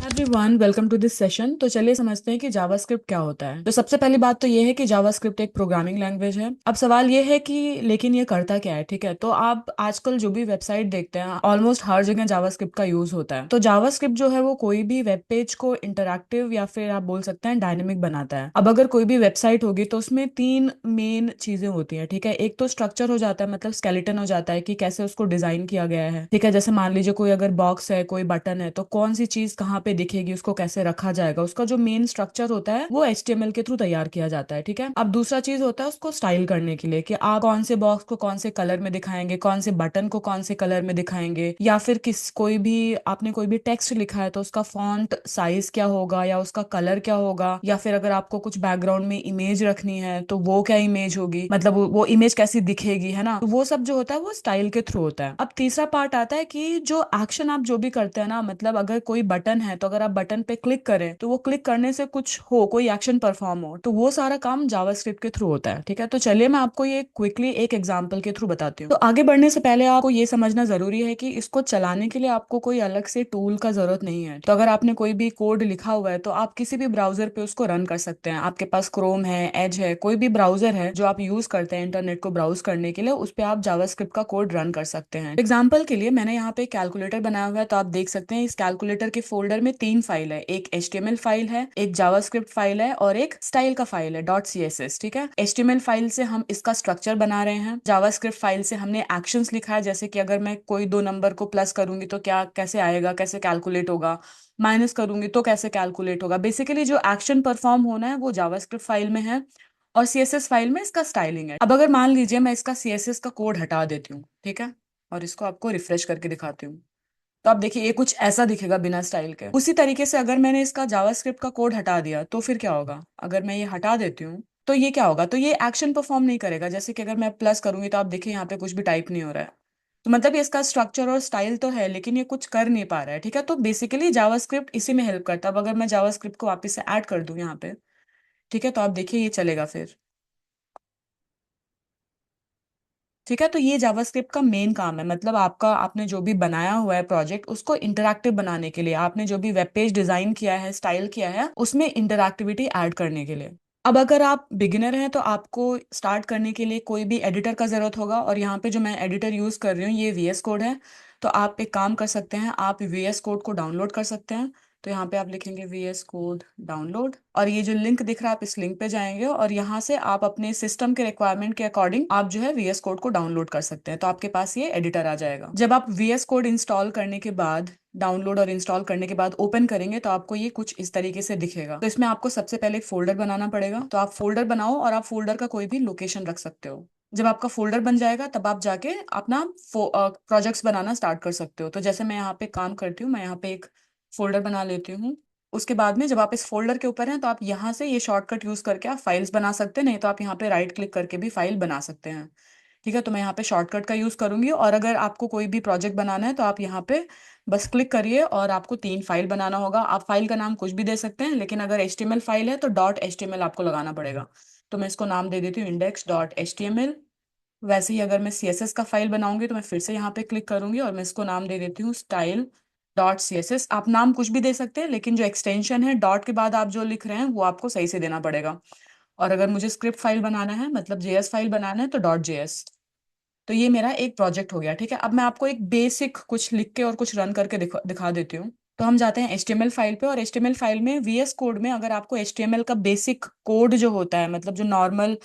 Everyone, welcome to this session. तो चलिए समझते हैं कि जावास्क्रिप्ट क्या होता है। तो सबसे पहली बात तो ये है कि जावास्क्रिप्ट एक प्रोग्रामिंग लैंग्वेज है। अब सवाल ये है कि लेकिन ये करता क्या है। ठीक है, तो आप आजकल जो भी वेबसाइट देखते हैं ऑलमोस्ट हर जगह जावास्क्रिप्ट का यूज होता है। तो जावास्क्रिप्ट जो है वो कोई भी वेब पेज को इंटरैक्टिव या फिर आप बोल सकते हैं डायनेमिक बनाता है। अब अगर कोई भी वेबसाइट होगी तो उसमें तीन मेन चीजें होती हैं। ठीक है, एक तो स्ट्रक्चर हो जाता है, मतलब स्केलेटन हो जाता है कि कैसे उसको डिजाइन किया गया है। ठीक है, जैसे मान लीजिए कोई अगर बॉक्स है, कोई बटन है, तो कौन सी चीज कहाँ पे दिखेगी, उसको कैसे रखा जाएगा, उसका जो मेन स्ट्रक्चर होता है वो HTML के थ्रू तैयार किया जाता है। ठीक है, अब दूसरा चीज होता है उसको स्टाइल करने के लिए कि आप कौन से बॉक्स को कौन से कलर में दिखाएंगे, कौन से बटन को कौन से कलर में दिखाएंगे, या फिर किस कोई भी आपने कोई भी टेक्स्ट लिखा है तो उसका फॉन्ट साइज क्या होगा या उसका कलर क्या होगा, या फिर अगर आपको कुछ बैकग्राउंड में इमेज रखनी है तो वो क्या इमेज होगी, मतलब वो इमेज कैसी दिखेगी, है ना। तो वो सब जो होता है वो स्टाइल के थ्रू होता है। अब तीसरा पार्ट आता है कि जो एक्शन आप जो भी करते हैं ना, मतलब अगर कोई बटन है तो अगर आप बटन पे क्लिक करें तो वो क्लिक करने से कुछ हो, कोई एक्शन परफॉर्म हो, तो वो सारा काम जावास्क्रिप्ट के थ्रू होता है। ठीक है, तो चलिए मैं आपको ये क्विकली एक एग्जांपल के थ्रू बताती हूँ। तो आगे बढ़ने से पहले आपको ये समझना जरूरी है कि इसको चलाने के लिए आपको कोई अलग से टूल का जरूरत नहीं है। तो अगर आपने कोई भी कोड लिखा हुआ है तो आप किसी भी ब्राउजर पे उसको रन कर सकते हैं। आपके पास क्रोम है, एज है, कोई भी ब्राउजर है जो आप यूज करते हैं इंटरनेट को ब्राउज करने के लिए, उस पे आप जावास्क्रिप्ट का कोड रन कर सकते हैं। एग्जाम्पल के लिए मैंने यहाँ पे कैलकुलेटर बनाया हुआ है, तो आप देख सकते हैं इस कैलकुलेटर के फोल्डर में तीन फाइल है। एक HTML फाइल है, एक जावास्क्रिप्ट फाइल है और एक स्टाइल का फाइल है .css। ठीक है, HTML फाइल से हम इसका स्ट्रक्चर बना रहे हैं, जावास्क्रिप्ट फाइल से हमने एक्शंस लिखा है, जैसे कि अगर मैं कोई दो नंबर को प्लस करूंगी तो क्या कैसे आएगा, कैसे कैलकुलेट होगा, माइनस करूंगी तो कैसे कैलकुलेट होगा। बेसिकली जो एक्शन परफॉर्म होना है वो जावास्क्रिप्ट फाइल में है और CSS फाइल में इसका स्टाइलिंग है। अब अगर मान लीजिए मैं इसका CSS का कोड हटा देती हूँ, ठीक है, और इसको आपको रिफ्रेश करके दिखाती हूँ, तो आप देखिए ये कुछ ऐसा दिखेगा बिना स्टाइल के। उसी तरीके से अगर मैंने इसका जावास्क्रिप्ट का कोड हटा दिया तो फिर क्या होगा। अगर मैं ये हटा देती हूँ तो ये क्या होगा, तो ये एक्शन परफॉर्म नहीं करेगा। जैसे कि अगर मैं प्लस करूंगी तो आप देखिए यहाँ पे कुछ भी टाइप नहीं हो रहा है। तो मतलब ये इसका स्ट्रक्चर और स्टाइल तो है लेकिन ये कुछ कर नहीं पा रहा है। ठीक है, तो बेसिकली जावास्क्रिप्ट इसी में हेल्प करता है। अब अगर मैं जावास्क्रिप्ट को वापस से ऐड कर दूं यहाँ पे, ठीक है, तो आप देखिए ये चलेगा फिर। ठीक है, तो ये जावास्क्रिप्ट का मेन काम है, मतलब आपका आपने जो भी बनाया हुआ है प्रोजेक्ट उसको इंटरैक्टिव बनाने के लिए, आपने जो भी वेब पेज डिजाइन किया है, स्टाइल किया है, उसमें इंटरैक्टिविटी ऐड करने के लिए। अब अगर आप बिगिनर हैं तो आपको स्टार्ट करने के लिए कोई भी एडिटर का जरूरत होगा, और यहाँ पे जो मैं एडिटर यूज कर रही हूँ ये VS कोड है। तो आप एक काम कर सकते हैं, आप VS कोड को डाउनलोड कर सकते हैं। तो यहाँ पे आप लिखेंगे VS कोड डाउनलोड, और ये जो लिंक दिख रहा है आप इस लिंक पे जाएंगे और यहाँ से आप अपने सिस्टम के रिक्वायरमेंट के अकॉर्डिंग आप जो है VS कोड को डाउनलोड कर सकते हैं। तो आपके पास ये एडिटर आ जाएगा। जब आप VS कोड इंस्टॉल करने के बाद, डाउनलोड और इंस्टॉल करने के बाद ओपन करेंगे तो आपको ये कुछ इस तरीके से दिखेगा। तो इसमें आपको सबसे पहले एक फोल्डर बनाना पड़ेगा। तो आप फोल्डर बनाओ और आप फोल्डर का कोई भी लोकेशन रख सकते हो। जब आपका फोल्डर बन जाएगा तब आप जाके अपना प्रोजेक्ट्स बनाना स्टार्ट कर सकते हो। तो जैसे मैं यहाँ पे काम करती हूँ, मैं यहाँ पे एक फोल्डर बना लेती हूँ। उसके बाद में जब आप इस फोल्डर के ऊपर हैं तो आप यहाँ से ये शॉर्टकट यूज करके आप फाइल्स बना सकते हैं, नहीं तो आप यहाँ पे राइट क्लिक करके भी फाइल बना सकते हैं। ठीक है, तो मैं यहाँ पे शॉर्टकट का यूज करूंगी, और अगर आपको कोई भी प्रोजेक्ट बनाना है तो आप यहाँ पे बस क्लिक करिए और आपको तीन फाइल बनाना होगा। आप फाइल का नाम कुछ भी दे सकते हैं, लेकिन अगर HTML फाइल है तो .html आपको लगाना पड़ेगा। तो मैं इसको नाम दे देती हूँ index.html। वैसे ही अगर मैं CSS का फाइल बनाऊंगी तो मैं फिर से यहाँ पे क्लिक करूंगी और मैं इसको नाम दे देती हूँ style.css। आप नाम कुछ भी दे सकते हैं, लेकिन जो एक्सटेंशन है डॉट के बाद आप जो लिख रहे हैं वो आपको सही से देना पड़ेगा। और अगर मुझे स्क्रिप्ट फाइल बनाना है, मतलब JS फाइल बनाना है, तो .js। तो ये मेरा एक प्रोजेक्ट हो गया। ठीक है, अब मैं आपको एक बेसिक कुछ लिख के और कुछ रन करके दिखा देती हूँ। तो हम जाते हैं HTML फाइल पे, और HTML फाइल में VS कोड में अगर आपको HTML का बेसिक कोड जो होता है, मतलब जो नॉर्मल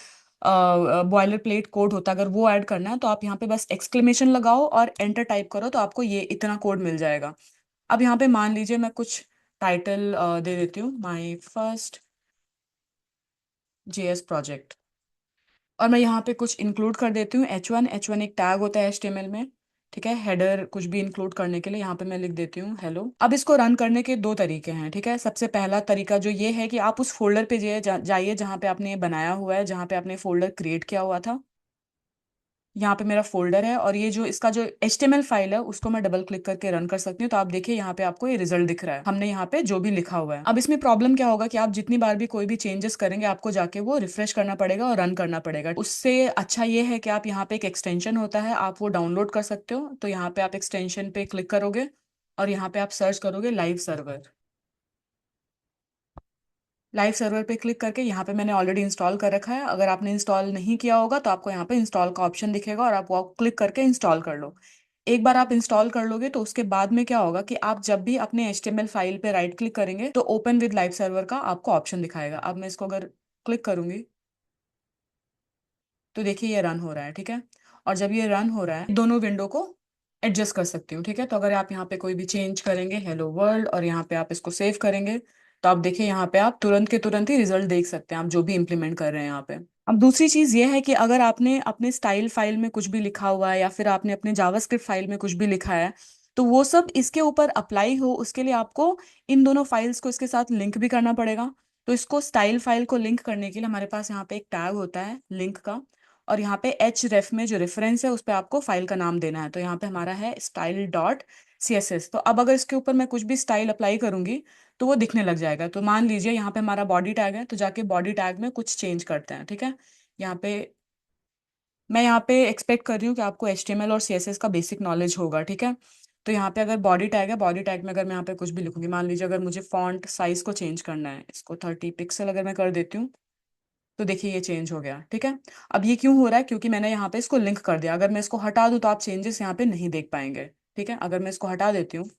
बॉयलर प्लेट कोड होता है, अगर वो ऐड करना है तो आप यहाँ पे बस एक्सक्लेमेशन लगाओ और एंटर टाइप करो तो आपको ये इतना कोड मिल जाएगा। अब यहाँ पे मान लीजिए मैं कुछ टाइटल दे देती हूँ, माई फर्स्ट JS प्रोजेक्ट, और मैं यहाँ पे कुछ इंक्लूड कर देती हूँ H1 एक टैग होता है HTML में। ठीक है, हेडर कुछ भी इंक्लूड करने के लिए यहाँ पे मैं लिख देती हूँ हेलो। अब इसको रन करने के दो तरीके हैं। ठीक है, सबसे पहला तरीका जो ये है कि आप उस फोल्डर पे जाइए जहाँ पे आपने ये बनाया हुआ है, जहाँ पे आपने फोल्डर क्रिएट किया हुआ था। यहाँ पे मेरा फोल्डर है और ये जो इसका जो HTML फाइल है उसको मैं डबल क्लिक करके रन कर सकती हूँ। तो आप देखिए यहाँ पे आपको ये रिजल्ट दिख रहा है, हमने यहाँ पे जो भी लिखा हुआ है। अब इसमें प्रॉब्लम क्या होगा कि आप जितनी बार भी कोई भी चेंजेस करेंगे आपको जाके वो रिफ्रेश करना पड़ेगा और रन करना पड़ेगा। उससे अच्छा ये है कि आप यहाँ पे एक एक्सटेंशन होता है, आप वो डाउनलोड कर सकते हो। तो यहाँ पे आप एक्सटेंशन पे क्लिक करोगे और यहाँ पे आप सर्च करोगे लाइव सर्वर। लाइव सर्वर पे क्लिक करके यहाँ पे मैंने ऑलरेडी इंस्टॉल कर रखा है। अगर आपने इंस्टॉल नहीं किया होगा तो आपको यहाँ पे इंस्टॉल का ऑप्शन दिखेगा और आप वो क्लिक करके इंस्टॉल कर लो। एक बार आप इंस्टॉल कर लोगे तो उसके बाद में क्या होगा कि आप जब भी अपने HTML फाइल पे राइट क्लिक करेंगे तो ओपन विद लाइव सर्वर का आपको ऑप्शन दिखाएगा। अब मैं इसको अगर क्लिक करूंगी तो देखिए ये रन हो रहा है, ठीक है। और जब ये रन हो रहा है दोनों विंडो को एडजस्ट कर सकती हूँ, ठीक है। तो अगर आप यहाँ पे कोई भी चेंज करेंगे हेलो वर्ल्ड और यहाँ पे आप इसको सेव करेंगे तो आप देखिए यहाँ पे आप तुरंत के तुरंत ही रिजल्ट देख सकते हैं, आप जो भी इम्प्लीमेंट कर रहे हैं यहाँ पे। अब दूसरी चीज ये है कि अगर आपने अपने स्टाइल फाइल में कुछ भी लिखा हुआ है या फिर आपने अपने जावास्क्रिप्ट फाइल में कुछ भी लिखा है तो वो सब इसके ऊपर अप्लाई हो उसके लिए आपको इन दोनों फाइल्स को इसके साथ लिंक भी करना पड़ेगा। तो इसको स्टाइल फाइल को लिंक करने के लिए हमारे पास यहाँ पे एक टैग होता है लिंक का, और यहाँ पे एच रेफ में जो रेफरेंस है उस पर आपको फाइल का नाम देना है। तो यहाँ पे हमारा है style.css। तो अब अगर इसके ऊपर मैं कुछ भी स्टाइल अप्लाई करूंगी तो वो दिखने लग जाएगा। तो मान लीजिए यहाँ पे हमारा बॉडी टैग है तो जाके बॉडी टैग में कुछ चेंज करते हैं, ठीक है। यहाँ पे मैं यहाँ पे एक्सपेक्ट कर रही हूँ कि आपको HTML और CSS का बेसिक नॉलेज होगा, ठीक है। तो यहाँ पे अगर बॉडी टैग है, बॉडी टैग में अगर मैं यहाँ पे कुछ भी लिखूंगी, मान लीजिए अगर मुझे फॉन्ट साइज को चेंज करना है, इसको 30 पिक्सल अगर मैं कर देती हूँ तो देखिए ये चेंज हो गया, ठीक है। अब ये क्यों हो रहा है, क्योंकि मैंने यहाँ पे इसको लिंक कर दिया। अगर मैं इसको हटा दूं तो आप चेंजेस यहाँ पे नहीं देख पाएंगे, ठीक है। अगर मैं इसको हटा देती हूँ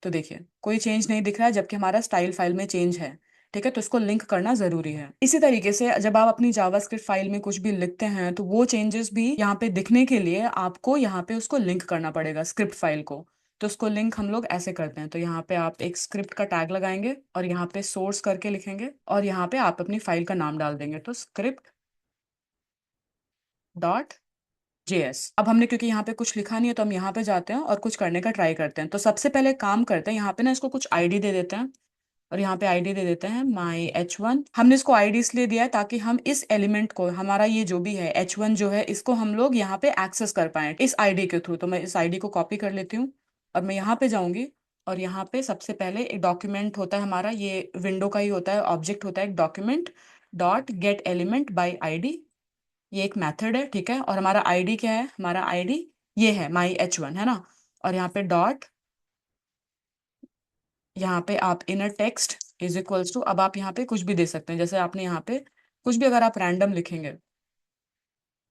तो देखिए कोई चेंज नहीं दिख रहा है जबकि हमारा स्टाइल फाइल में चेंज है, ठीक है। तो इसको लिंक करना जरूरी है। इसी तरीके से जब आप अपनी जावास्क्रिप्ट फाइल में कुछ भी लिखते हैं तो वो चेंजेस भी यहाँ पे दिखने के लिए आपको यहाँ पे उसको लिंक करना पड़ेगा स्क्रिप्ट फाइल को। तो उसको लिंक हम लोग ऐसे करते हैं, तो यहाँ पे आप एक स्क्रिप्ट का टैग लगाएंगे और यहाँ पे सोर्स करके लिखेंगे और यहाँ पे आप अपनी फाइल का नाम डाल देंगे, तो स्क्रिप्ट डॉट JS। अब हमने क्योंकि यहाँ पे कुछ लिखा नहीं है तो हम यहाँ पे जाते हैं और कुछ करने का ट्राई करते हैं। तो सबसे पहले काम करते हैं, यहाँ पे ना इसको कुछ आईडी दे देते हैं और यहाँ पे आईडी दे देते हैं my h1। हमने इसको आईडी इसलिए दिया है ताकि हम इस एलिमेंट को, हमारा ये जो भी है h1 जो है, इसको हम लोग यहाँ पे एक्सेस कर पाए इस आईडी के थ्रू। तो मैं इस आईडी को कॉपी कर लेती हूँ और मैं यहाँ पे जाऊंगी और यहाँ पे सबसे पहले एक डॉक्यूमेंट होता है हमारा, ये विंडो का ही होता है, ऑब्जेक्ट होता है एक document dot gate element by ID. ये एक मेथड है, ठीक है। और हमारा आईडी क्या है, हमारा आईडी ये है my h1, है ना। और यहाँ पे डॉट, यहाँ पे आप inner text is equals to, अब आप यहाँ पे कुछ भी दे सकते हैं, जैसे आपने यहाँ पे कुछ भी अगर आप रैंडम लिखेंगे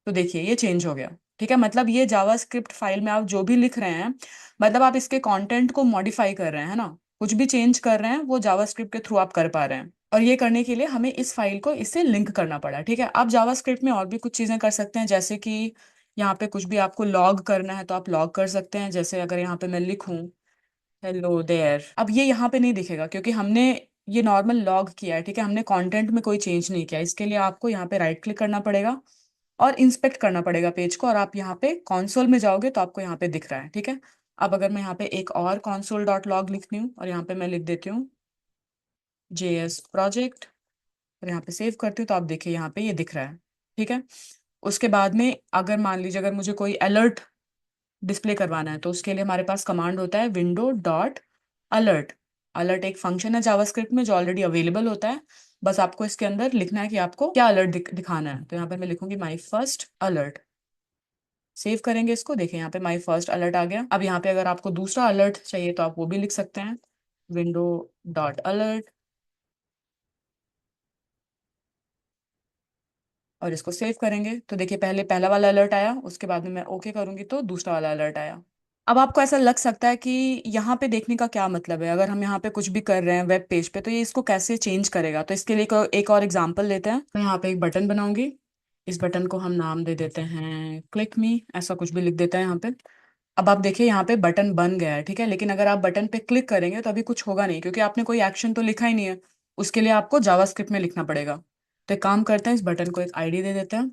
तो देखिए ये चेंज हो गया, ठीक है। मतलब ये जावास्क्रिप्ट फाइल में आप जो भी लिख रहे हैं, मतलब आप इसके कंटेंट को मॉडिफाई कर रहे हैं, है ना। कुछ भी चेंज कर रहे हैं वो जावास्क्रिप्ट के थ्रू आप कर पा रहे हैं। और ये करने के लिए हमें इस फाइल को इससे लिंक करना पड़ा, ठीक है। आप जावास्क्रिप्ट में और भी कुछ चीजें कर सकते हैं, जैसे कि यहाँ पे कुछ भी आपको लॉग करना है तो आप लॉग कर सकते हैं। जैसे अगर यहाँ पे मैं लिखूं हेलो देयर, अब ये यहाँ पे नहीं दिखेगा क्योंकि हमने ये नॉर्मल लॉग किया है, ठीक है। हमने कंटेंट में कोई चेंज नहीं किया। इसके लिए आपको यहाँ पे राइट क्लिक करना पड़ेगा और इंस्पेक्ट करना पड़ेगा पेज को, और आप यहाँ पे कॉन्सोल में जाओगे तो आपको यहाँ पे दिख रहा है, ठीक है। अब अगर मैं यहाँ पे एक और कॉन्सोल डॉट लॉग लिखती हूँ और यहाँ पे मैं लिख देती हूँ JS प्रोजेक्ट और यहाँ पे सेव करती हूँ तो आप देखिए यहाँ पे ये दिख रहा है, ठीक है। उसके बाद में अगर मान लीजिए अगर मुझे कोई अलर्ट डिस्प्ले करवाना है तो उसके लिए हमारे पास कमांड होता है विंडो डॉट अलर्ट। अलर्ट एक फंक्शन है जावास्क्रिप्ट में जो ऑलरेडी अवेलेबल होता है, बस आपको इसके अंदर लिखना है कि आपको क्या अलर्ट दिखाना है। तो यहाँ पे मैं लिखूंगी माई फर्स्ट अलर्ट, सेव करेंगे इसको, देखिए यहाँ पे माई फर्स्ट अलर्ट आ गया। अब यहाँ पे अगर आपको दूसरा अलर्ट चाहिए तो आप वो भी लिख सकते हैं विंडो डॉट अलर्ट और इसको सेव करेंगे तो देखिए पहले पहला वाला अलर्ट आया, उसके बाद में मैं ओके करूंगी तो दूसरा वाला अलर्ट आया। अब आपको ऐसा लग सकता है कि यहाँ पे देखने का क्या मतलब है, अगर हम यहाँ पे कुछ भी कर रहे हैं वेब पेज पे तो ये इसको कैसे चेंज करेगा। तो इसके लिए एक और एग्जांपल लेते हैं। मैं यहाँ पे एक बटन बनाऊंगी, इस बटन को हम नाम दे देते हैं क्लिक मी, ऐसा कुछ भी लिख देते हैं यहाँ पे। अब आप देखिए यहाँ पे बटन बन गया है, ठीक है। लेकिन अगर आप बटन पे क्लिक करेंगे तो अभी कुछ होगा नहीं क्योंकि आपने कोई एक्शन तो लिखा ही नहीं है। उसके लिए आपको जावास्क्रिप्ट में लिखना पड़ेगा। तो एक काम करते हैं, इस बटन को एक आईडी दे देते हैं,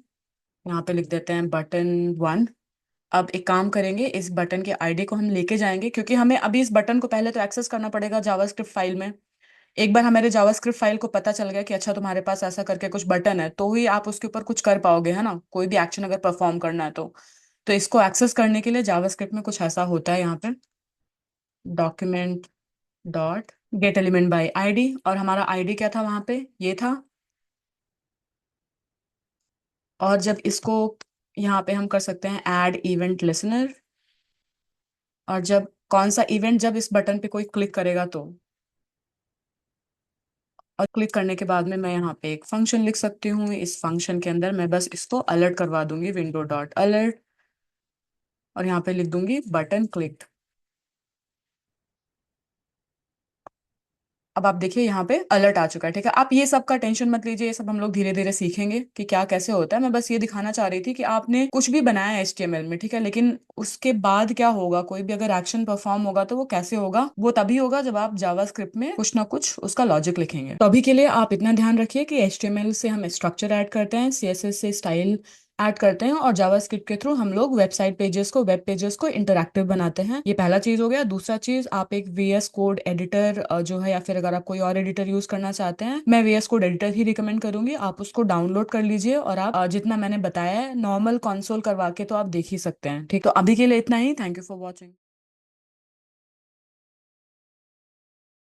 यहाँ पे लिख देते हैं button 1। अब एक काम करेंगे, इस बटन के आईडी को हम लेके जाएंगे क्योंकि हमें अभी इस बटन को पहले तो एक्सेस करना पड़ेगा जावास्क्रिप्ट फाइल में। एक बार हमारे जावास्क्रिप्ट फाइल को पता चल गया कि अच्छा तुम्हारे पास ऐसा करके कुछ बटन है तो ही आप उसके ऊपर कुछ कर पाओगे, है ना, कोई भी एक्शन अगर परफॉर्म करना है तो इसको एक्सेस करने के लिए जावास्क्रिप्ट में कुछ ऐसा होता है यहाँ पे document dot gate element by ID, और हमारा आईडी क्या था वहां पे, ये था। और जब इसको यहाँ पे हम कर सकते हैं ऐड इवेंट लिसनर, और जब कौन सा इवेंट, जब इस बटन पे कोई क्लिक करेगा तो और क्लिक करने के बाद में मैं यहाँ पे एक फंक्शन लिख सकती हूँ। इस फंक्शन के अंदर मैं बस इसको अलर्ट करवा दूंगी, विंडो डॉट अलर्ट, और यहाँ पे लिख दूंगी बटन क्लिक। अब आप देखिए यहाँ पे अलर्ट आ चुका है, ठीक है। आप ये सब का टेंशन मत लीजिए, ये सब हम लोग धीरे धीरे सीखेंगे कि क्या कैसे होता है। मैं बस ये दिखाना चाह रही थी कि आपने कुछ भी बनाया है HTML में, ठीक है, लेकिन उसके बाद क्या होगा, कोई भी अगर एक्शन परफॉर्म होगा तो वो कैसे होगा, वो तभी होगा जब आप जावास्क्रिप्ट में कुछ ना कुछ उसका लॉजिक लिखेंगे। तो अभी के लिए आप इतना ध्यान रखिए कि HTML से हम स्ट्रक्चर ऐड करते हैं, CSS से स्टाइल ऐड करते हैं, और जावास्क्रिप्ट के थ्रू हम लोग वेबसाइट पेजेस को, वेब पेजेस को इंटरैक्टिव बनाते हैं। ये पहला चीज हो गया। दूसरा चीज, आप एक VS कोड एडिटर जो है, या फिर अगर आप कोई और एडिटर यूज करना चाहते हैं, मैं VS कोड एडिटर ही रिकमेंड करूंगी। आप उसको डाउनलोड कर लीजिए और आप जितना मैंने बताया है नॉर्मल कंसोल करवा के तो आप देख ही सकते हैं। ठीक, तो अभी के लिए इतना ही। Thank you for watching.